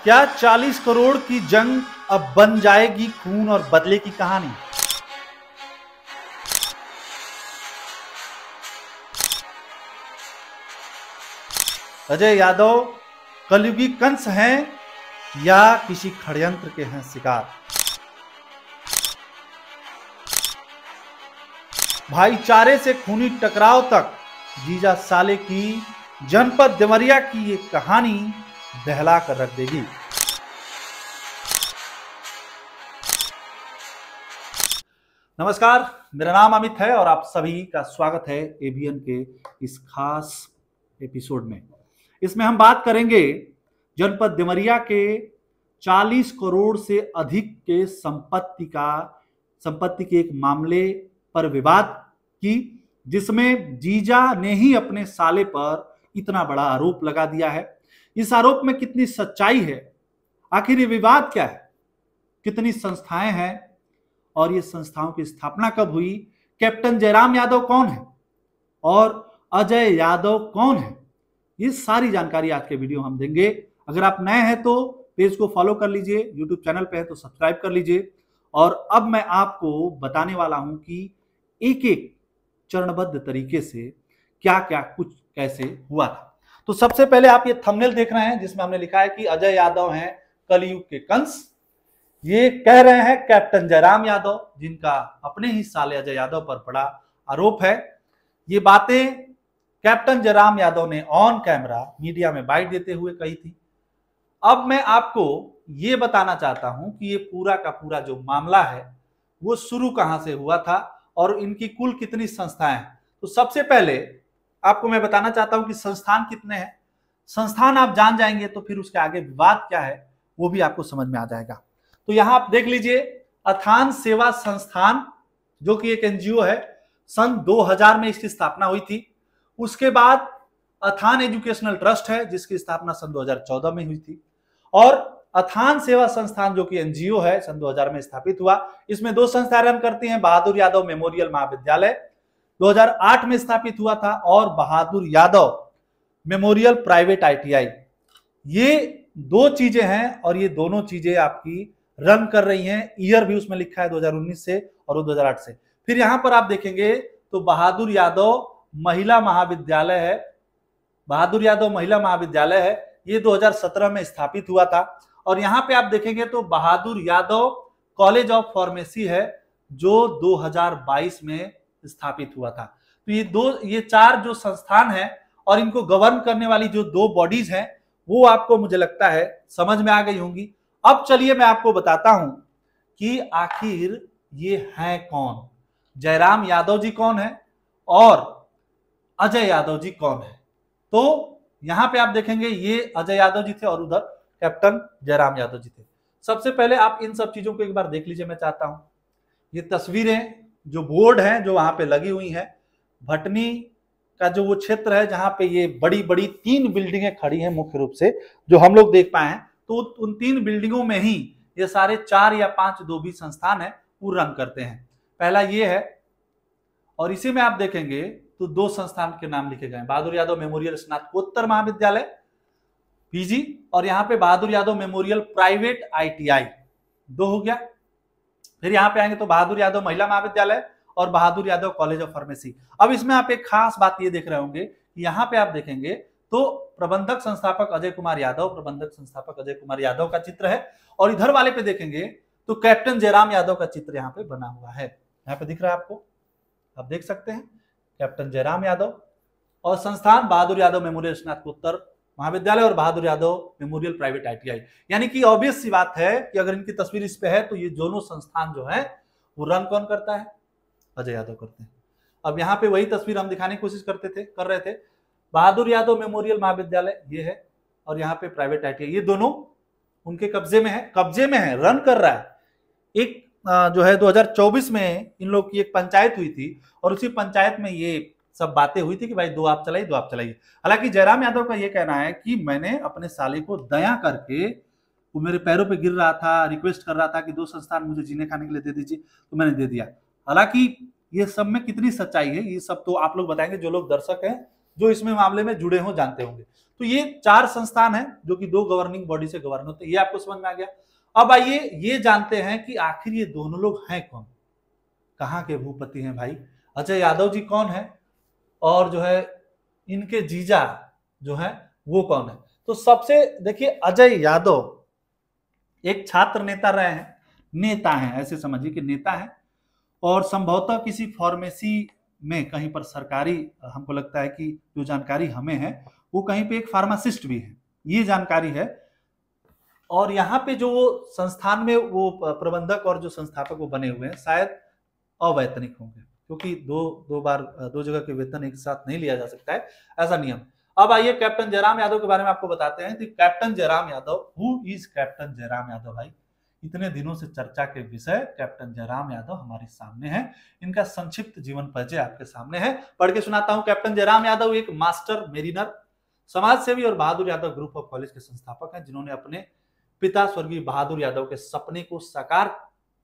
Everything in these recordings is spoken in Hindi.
क्या 40 करोड़ की जंग अब बन जाएगी खून और बदले की कहानी? अजय यादव कलयुगी कंस हैं या किसी षड्यंत्र के हैं शिकार? भाईचारे से खूनी टकराव तक जीजा साले की जनपद देवरिया की ये कहानी दहला कर रख देगी। नमस्कार, मेरा नाम अमित है और आप सभी का स्वागत है एबीएन के इस खास एपिसोड में। इसमें हम बात करेंगे जनपद देवरिया के 40 करोड़ से अधिक के संपत्ति के एक मामले पर विवाद की, जिसमें जीजा ने ही अपने साले पर इतना बड़ा आरोप लगा दिया है। इस आरोप में कितनी सच्चाई है, आखिर ये विवाद क्या है, कितनी संस्थाएं हैं और ये संस्थाओं की स्थापना कब हुई, कैप्टन जयराम यादव कौन है और अजय यादव कौन है, ये सारी जानकारी आज के वीडियो हम देंगे। अगर आप नए हैं तो पेज को फॉलो कर लीजिए, यूट्यूब चैनल पे है तो सब्सक्राइब कर लीजिए। और अब मैं आपको बताने वाला हूं कि एक एक चरणबद्ध तरीके से क्या क्या कुछ कैसे हुआ था। तो सबसे पहले आप ये थंबनेल देख रहे हैं जिसमें हमने लिखा है कि अजय यादव हैं कलयुग के कंस। ये कह रहे हैं कैप्टन जयराम यादव, जिनका अपने ही साले अजय यादव पर बड़ा आरोप है। ये बातें कैप्टन जयराम यादव ने ऑन कैमरा मीडिया में बाइट देते हुए कही थी। अब मैं आपको ये बताना चाहता हूं कि ये पूरा का पूरा जो मामला है वो शुरू कहां से हुआ था और इनकी कुल कितनी संस्थाएं हैं। तो सबसे पहले आपको मैं बताना चाहता हूं कि संस्थान कितने हैं। संस्थान आप जान जाएंगे तो फिर उसके आगे विवाद क्या है वो भी आपको समझ में आ जाएगा। तो यहां आप देख लीजिए, अथान सेवा संस्थान जो कि एक एनजीओ है, सन 2000 में इसकी स्थापना हुई थी। उसके बाद अथान एजुकेशनल ट्रस्ट है जिसकी स्थापना सन 2014 में हुई थी। और अथान सेवा संस्थान जो कि एनजीओ है सन 2000 में स्थापित हुआ। इसमें दो संस्थाएं रन करती हैं, बहादुर यादव मेमोरियल महाविद्यालय 2008 में स्थापित हुआ था और Bahadur Yadav memorial private ITI. ये दो चीजें हैं और ये दोनों चीजें आपकी रन कर रही हैं। ईयर भी उसमें लिखा है 2019 से और 2008 से। फिर यहां पर आप देखेंगे तो बहादुर यादव महिला महाविद्यालय है, बहादुर यादव महिला महाविद्यालय है, ये 2017 में स्थापित हुआ था। और यहां पे आप देखेंगे तो Bahadur Yadav college of pharmacy है जो 2022 में स्थापित हुआ था। तो ये चार जो संस्थान हैं और इनको गवर्न करने वाली जो दो बॉडीज हैं वो आपको मुझे लगता है समझ में आ गई होंगी। अब चलिए मैं आपको बताता हूं कि आखिर ये हैं कौन, जयराम यादव जी कौन है और अजय यादव जी कौन है। तो यहां पे आप देखेंगे ये अजय यादव जी थे और उधर कैप्टन जयराम यादव जी थे। सबसे पहले आप इन सब चीजों को एक बार देख लीजिए। मैं चाहता हूं ये तस्वीरें जो बोर्ड हैं जो वहां पे लगी हुई हैं, भटनी का जो वो क्षेत्र है जहां पे ये बड़ी बड़ी 3 बिल्डिंगें खड़ी हैं मुख्य रूप से जो हम लोग देख पाए हैं, तो उन 3 बिल्डिंगों में ही ये सारे 4 या 5 जो भी संस्थान है वो रन करते हैं। पहला ये है और इसी में आप देखेंगे तो 2 संस्थान के नाम लिखे गए हैं, बहादुर यादव मेमोरियल स्नातकोत्तर महाविद्यालय पीजी और यहाँ पे Bahadur Yadav memorial private ITI, 2 हो गया। फिर यहाँ पे आएंगे तो बहादुर यादव महिला महाविद्यालय और Bahadur Yadav college of pharmacy. अब इसमें आप एक खास बात ये देख रहे होंगे, यहाँ पे आप देखेंगे तो प्रबंधक संस्थापक अजय कुमार यादव का चित्र है और इधर वाले पे देखेंगे तो कैप्टन जयराम यादव का चित्र यहाँ पे बना हुआ है। यहाँ पे दिख रहा है आपको, आप देख सकते हैं कैप्टन जयराम यादव और संस्थान बहादुर यादव मेमोरियल स्नातकोत्तर महाविद्यालय और Bahadur Yadav memorial private ITI. यानी कि ऑब्वियस सी बात है कि अगर इनकी तस्वीर इस पे है तो ये दोनों संस्थान जो है वो रन कौन करता है, अजय यादव करते हैं। अब यहाँ पे वही तस्वीर हम दिखाने की कोशिश कर रहे थे। बहादुर यादव मेमोरियल महाविद्यालय ये है और यहाँ पे प्राइवेट आईटीआई, ये दोनों उनके कब्जे में है, रन कर रहा है। एक जो है 2024 में इन लोग की एक पंचायत हुई थी और उसी पंचायत में ये सब बातें हुई थी कि भाई 2 आप चलाइए 2 आप चलाइए। हालांकि जयराम यादव का ये कहना है कि मैंने अपने साले को दया करके, वो मेरे पैरों पे गिर रहा था, रिक्वेस्ट कर रहा था कि 2 संस्थान मुझे जीने खाने के लिए दे दीजिए, तो मैंने दे दिया। हालांकि ये सब में कितनी सच्चाई है ये सब तो आप लोग बताएंगे, जो लोग दर्शक हैं जो इसमें मामले में जुड़े हो जानते होंगे। तो ये 4 संस्थान हैं जो कि 2 गवर्निंग बॉडी से गवर्न होते हैं। ये आपको समझ में आ गया। अब आइए ये जानते हैं कि आखिर ये दोनों लोग हैं कौन, कहाँ के भूपति हैं भाई। अजय यादव जी कौन है और जो है इनके जीजा जो है वो कौन है। तो सबसे देखिए, अजय यादव एक छात्र नेता रहे हैं, नेता हैं, ऐसे समझिए कि नेता हैं, और संभवतः किसी फार्मेसी में कहीं पर सरकारी, हमको लगता है कि जो जानकारी हमें है वो कहीं पे एक फार्मासिस्ट भी है, ये जानकारी है। और यहाँ पे जो संस्थान में वो प्रबंधक और जो संस्थापक वो बने हुए हैं शायद अवैतनिक होंगे, क्योंकि दो जगह के वेतन एक साथ नहीं लिया जा सकता है, ऐसा नियम। अब आइए कैप्टन जयराम यादव के बारे में आपको बताते हैं कि captain Jairam Yadav, who is captain Jairam Yadav भाई, इतने दिनों से चर्चा के विषय कैप्टन जयराम यादव हमारे सामने हैं। इनका संक्षिप्त जीवन परिचय आपके सामने है, पढ़ के सुनाता हूं। कैप्टन जयराम यादव एक मास्टर मेरिनर, समाज सेवी और Bahadur Yadav group of college के संस्थापक हैं, जिन्होंने अपने पिता स्वर्गीय बहादुर यादव के सपने को साकार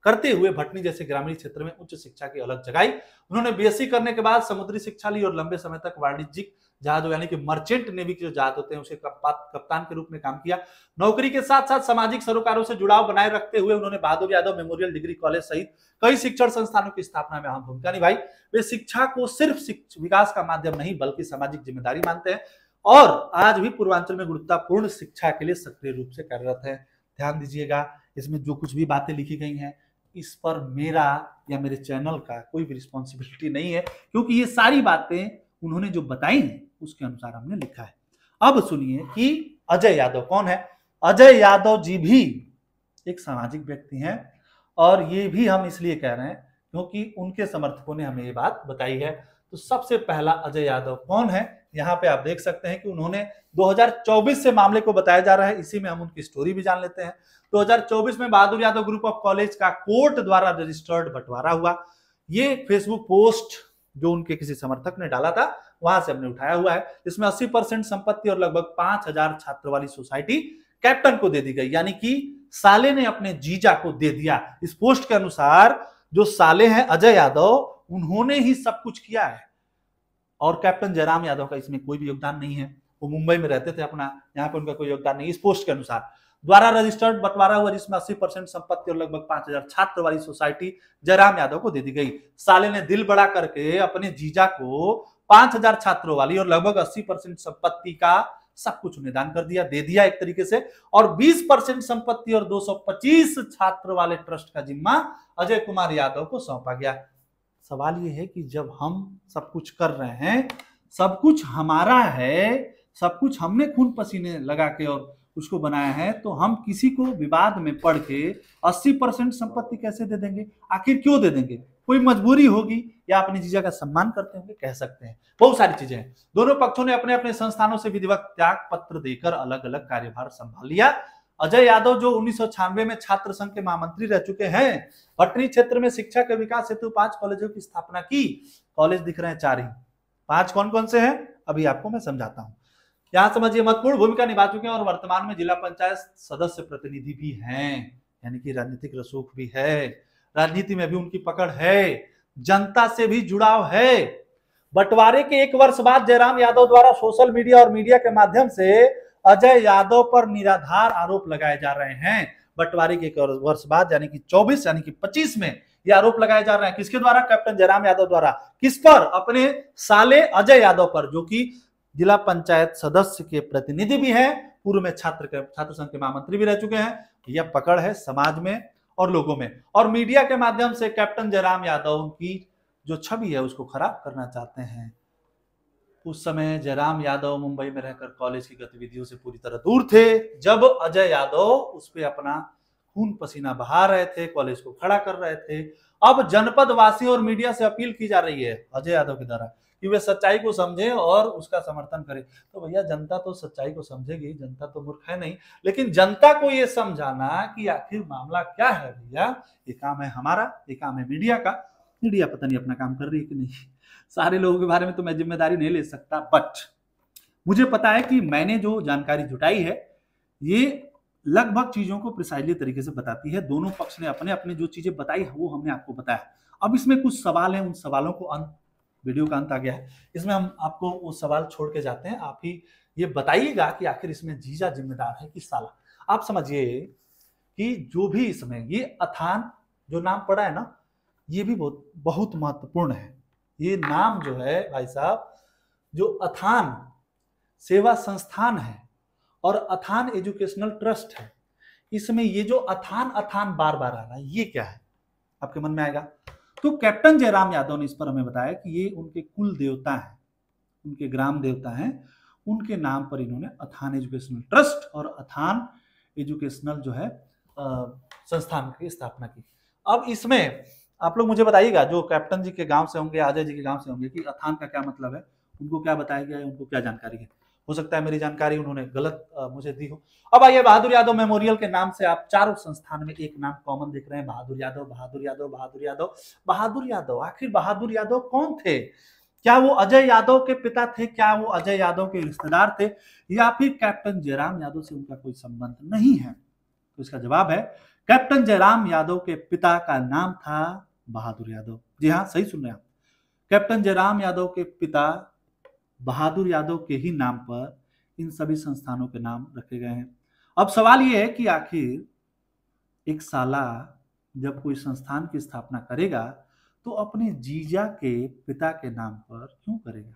करते हुए भटनी जैसे ग्रामीण क्षेत्र में उच्च शिक्षा की अलग जगाई। उन्होंने बीएससी करने के बाद समुद्री शिक्षा ली और लंबे समय तक वाणिज्यिक जहाजों यानी कि मर्चेंट नेवी के जो जहाज होते हैं उसके कप्तान के रूप में काम किया। नौकरी के साथ साथ सामाजिक सरोकारों से जुड़ाव बनाए रखते हुए उन्होंने Bahadur Yadav memorial degree college सहित कई शिक्षण संस्थानों की स्थापना में अहम भूमिका निभाई। वे शिक्षा को सिर्फ विकास का माध्यम नहीं बल्कि सामाजिक जिम्मेदारी मानते हैं और आज भी पूर्वांचल में गुणवत्तापूर्ण शिक्षा के लिए सक्रिय रूप से कार्यरत है। ध्यान दीजिएगा, इसमें जो कुछ भी बातें लिखी गई हैं इस पर मेरा या मेरे चैनल का कोई भी रिस्पॉन्सिबिलिटी नहीं है, क्योंकि ये सारी बातें उन्होंने जो बताई हैं उसके अनुसार हमने लिखा है। अब सुनिए कि अजय यादव कौन है। अजय यादव जी भी एक सामाजिक व्यक्ति हैं और ये भी हम इसलिए कह रहे हैं क्योंकि उनके समर्थकों ने हमें ये बात बताई है। तो सबसे पहला अजय यादव कौन है, यहाँ पे आप देख सकते हैं कि उन्होंने 2024 से मामले को बताया जा रहा है, इसी में हम उनकी स्टोरी भी जान लेते हैं। 2024 में Bahadur Yadav group of college का कोर्ट द्वारा रजिस्टर्ड बंटवारा हुआ। ये फेसबुक पोस्ट जो उनके किसी समर्थक ने डाला था वहां से हमने उठाया हुआ है। इसमें 80% संपत्ति और लगभग 5000 छात्र वाली सोसाइटी कैप्टन को दे दी गई, यानी कि साले ने अपने जीजा को दे दिया। इस पोस्ट के अनुसार जो साले हैं अजय यादव, उन्होंने ही सब कुछ किया है और कैप्टन जयराम यादव का इसमें कोई भी योगदान नहीं है। वो मुंबई में रहते थे अपना, यहाँ पे उनका कोई योगदान नहीं। इस पोस्ट के अनुसार द्वारा रजिस्टर्ड बंटवारा हुआ जिसमें 80% संपत्ति और लगभग 5000 छात्र वाली सोसाइटी जयराम यादव को दे दी गई। साले ने दिल बड़ा करके अपने जीजा को 5000 छात्रों वाली और लगभग 80% संपत्ति का सब कुछ निदान कर दिया, दे दिया एक तरीके से, और 20% संपत्ति और 225 छात्र वाले ट्रस्ट का जिम्मा अजय कुमार यादव को सौंपा गया। सवाल यह है कि जब हम सब कुछ कर रहे हैं, सब कुछ हमारा है, सब कुछ हमने खून पसीने लगा के और उसको बनाया है, तो हम किसी को विवाद में पड़ के 80% संपत्ति कैसे दे देंगे? आखिर क्यों दे देंगे? कोई मजबूरी होगी या अपने जीजा का सम्मान करते होंगे, कह सकते हैं, बहुत सारी चीजें हैं। दोनों पक्षों ने अपने अपने संस्थानों से विधिवत त्याग पत्र देकर अलग अलग कार्यभार संभाल लिया। अजय यादव जो 1996 में छात्र संघ के महामंत्री रह चुके हैं, भटनी क्षेत्र में शिक्षा के विकास हेतु 5 कॉलेजों की स्थापना की। कॉलेज दिख रहे हैं 4 ही, 5 कौन कौन से हैं अभी आपको मैं समझाता हूं। यहां समझिए, महत्वपूर्ण भूमिका निभा चुके हैं और वर्तमान में जिला पंचायत सदस्य प्रतिनिधि भी हैं, यानी कि राजनीतिक रसूख भी है, राजनीति में भी उनकी पकड़ है, जनता से भी जुड़ाव है। बंटवारे के 1 वर्ष बाद जयराम यादव द्वारा सोशल मीडिया और मीडिया के माध्यम से अजय यादव पर निराधार आरोप लगाए जा रहे हैं। बंटवारे के 1 वर्ष बाद यानी कि 24 यानी कि 25 में ये आरोप लगाए जा रहे हैं। किसके द्वारा? कैप्टन जयराम यादव द्वारा। किस पर? अपने साले अजय यादव पर, जो कि जिला पंचायत सदस्य के प्रतिनिधि भी हैं, पूर्व में छात्र संघ के महामंत्री भी रह चुके हैं। यह पकड़ है समाज में और लोगों में, और मीडिया के माध्यम से कैप्टन जयराम यादव की जो छवि है उसको खराब करना चाहते हैं। उस समय जयराम यादव मुंबई में रहकर कॉलेज की गतिविधियों से पूरी तरह दूर थे, जब अजय यादव उस पर अपना खून पसीना बहा रहे थे, कॉलेज को खड़ा कर रहे थे। अब जनपद वासियों और मीडिया से अपील की जा रही है अजय यादव के द्वारा कि वे सच्चाई को समझें और उसका समर्थन करें। तो भैया, जनता तो सच्चाई को समझेगी, जनता तो मूर्ख है नहीं, लेकिन जनता को ये समझाना कि आखिर मामला क्या है भैया, ये काम है हमारा, ये काम है मीडिया का। मीडिया पता नहीं अपना काम कर रही है कि नहीं, सारे लोगों के बारे में तो मैं जिम्मेदारी नहीं ले सकता, बट मुझे पता है कि मैंने जो जानकारी जुटाई है ये लगभग चीजों को प्रिसाइजली तरीके से बताती है। दोनों पक्ष ने अपने अपने जो चीजें बताई वो हमने आपको बताया। अब इसमें कुछ सवाल हैं, उन सवालों को वीडियो का अंत आ गया है। इसमें हम आपको वो सवाल छोड़ के जाते हैं, आप ही ये बताइएगा कि आखिर इसमें जीजा जिम्मेदार है कि साला। आप समझिए कि जो भी इसमें ये अथान जो नाम पड़ा है ना, ये भी बहुत बहुत महत्वपूर्ण है। ये नाम जो है भाई साहब, जो अथान सेवा संस्थान है और अथान एजुकेशनल ट्रस्ट है, इसमें ये जो अथान अथान बार बार आ रहा है, ये क्या है आपके मन में आएगा। तो कैप्टन जयराम यादव ने इस पर हमें बताया कि ये उनके कुल देवता हैं, उनके ग्राम देवता हैं, उनके नाम पर इन्होंने अथान एजुकेशनल ट्रस्ट और अथान एजुकेशनल जो है संस्थान की स्थापना की। अब इसमें आप लोग मुझे बताइएगा, जो कैप्टन जी के गांव से होंगे, अजय जी के गांव से होंगे, कि अथान का क्या मतलब है, उनको क्या बताया गया है, उनको क्या जानकारी है। हो सकता है मेरी जानकारी उन्होंने गलत मुझे दी हो। अब आइए, बहादुर यादव मेमोरियल के नाम से आप चारों संस्थान में एक नाम कॉमन दिख रहे हैं, बहादुर यादव, बहादुर यादव, बहादुर यादव, बहादुर यादव। आखिर बहादुर यादव कौन थे? क्या वो अजय यादव के पिता थे? क्या वो अजय यादव के रिश्तेदार थे? या फिर कैप्टन जयराम यादव से उनका कोई संबंध नहीं है? तो इसका जवाब है, कैप्टन जयराम यादव के पिता का नाम था बहादुर यादव। जी हाँ, सही सुन रहे हैं आप। कैप्टन जयराम यादव के पिता बहादुर यादव के ही नाम पर इन सभी संस्थानों के नाम रखे गए हैं। अब सवाल यह है कि आखिर एक साला जब कोई संस्थान की स्थापना करेगा तो अपने जीजा के पिता के नाम पर क्यों करेगा?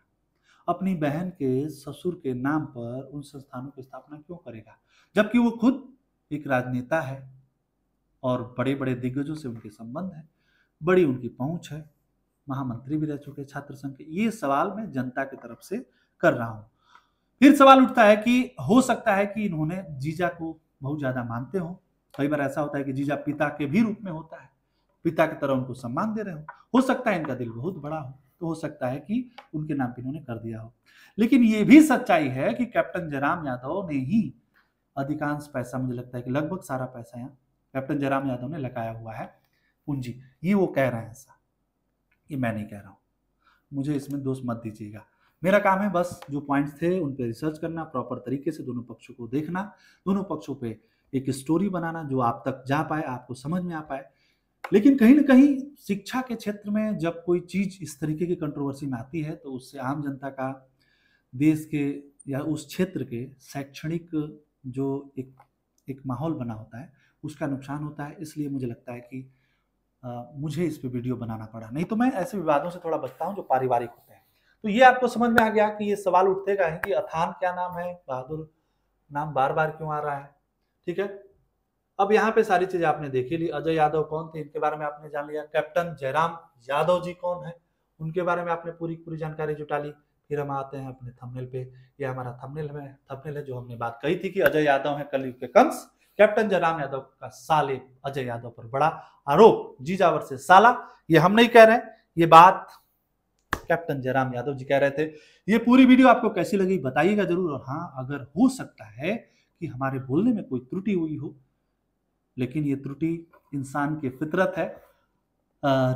अपनी बहन के ससुर के नाम पर उन संस्थानों की स्थापना क्यों करेगा, जबकि वो खुद एक राजनेता है और बड़े बड़े दिग्गजों से उनके संबंध है, बड़ी उनकी पहुंच है, महामंत्री भी रह चुके छात्र संघ के। ये सवाल मैं जनता की तरफ से कर रहा हूं। फिर सवाल उठता है कि हो सकता है कि इन्होंने जीजा को बहुत ज्यादा मानते हो। कई बार ऐसा होता है कि जीजा पिता के भी रूप में होता है, पिता की तरह उनको सम्मान दे रहे हो सकता है इनका दिल बहुत बड़ा हो, तो हो सकता है कि उनके नाम पे इन्होंने कर दिया हो। लेकिन ये भी सच्चाई है कि कैप्टन जयराम यादव ने ही अधिकांश पैसा, मुझे लगता है कि लगभग सारा पैसा यहाँ कैप्टन जयराम यादव ने लगाया हुआ है पूंजी। ये वो कह रहे हैं ऐसा, ये मैं नहीं कह रहा हूँ, मुझे इसमें दोष मत दीजिएगा। मेरा काम है बस जो पॉइंट्स थे उन पे रिसर्च करना, प्रॉपर तरीके से दोनों पक्षों को देखना, दोनों पक्षों पे एक स्टोरी बनाना जो आप तक जा पाए, आपको समझ में आ पाए। लेकिन कहीं ना कहीं शिक्षा के क्षेत्र में जब कोई चीज इस तरीके की कंट्रोवर्सी में आती है तो उससे आम जनता का, देश के या उस क्षेत्र के शैक्षणिक जो एक माहौल बना होता है उसका नुकसान होता है। इसलिए मुझे लगता है कि मुझे इस पे वीडियो बनाना पड़ा, नहीं तो मैं ऐसे विवादों से थोड़ा बचता हूं जो पारिवारिक होते हैं। तो ये आपको समझ में आ गया कि ये सवाल उठते का है कि अथान क्या नाम है, बहादुर नाम बार बार क्यों आ रहा है। ठीक है, अब यहाँ पे सारी चीजें आपने देखी ली। अजय यादव कौन थे, इनके बारे में आपने जान लिया। कैप्टन जयराम यादव जी कौन है, उनके बारे में आपने पूरी पूरी जानकारी जुटा ली। फिर हम आते हैं अपने थंबनेल पे। ये हमारा थंबनेल है जो हमने बात कही थी कि अजय यादव है कलयुग के कंस, कैप्टन जयराम यादव का साले अजय यादव पर बड़ा आरोप, जीजा वर्सेस साला। ये हम नहीं कह रहे, ये बात कैप्टन जयराम यादव जी कह रहे थे। ये पूरी वीडियो आपको कैसी लगी बताइएगा जरूर। और हाँ, अगर हो सकता है कि हमारे बोलने में कोई त्रुटि हुई हो, लेकिन ये त्रुटि इंसान की फितरत है।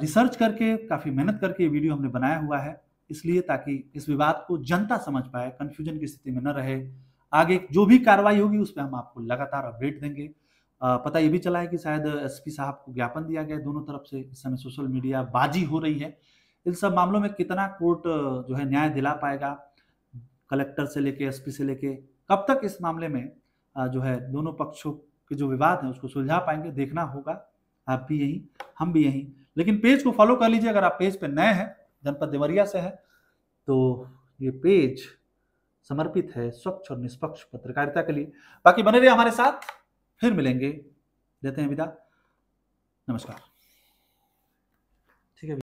रिसर्च करके, काफी मेहनत करके ये वीडियो हमने बनाया हुआ है, इसलिए ताकि इस विवाद को जनता समझ पाए, कंफ्यूजन की स्थिति में न रहे। आगे जो भी कार्रवाई होगी उस पर हम आपको लगातार अपडेट देंगे। पता ये भी चला है कि शायद एसपी साहब को ज्ञापन दिया गया दोनों तरफ से। इस समय सोशल मीडिया बाजी हो रही है। इन सब मामलों में कितना कोर्ट जो है न्याय दिला पाएगा, कलेक्टर से लेके एसपी से लेके, कब तक इस मामले में जो है दोनों पक्षों के जो विवाद है उसको सुलझा पाएंगे, देखना होगा। आप भी यहीं, हम भी यहीं। लेकिन पेज को फॉलो कर लीजिए। अगर आप पेज पे नए हैं, जनपद देवरिया से हैं, तो ये पेज समर्पित है स्वच्छ और निष्पक्ष पत्रकारिता के लिए। बाकी बने रहिए हमारे साथ, फिर मिलेंगे। देते हैं विदा, नमस्कार।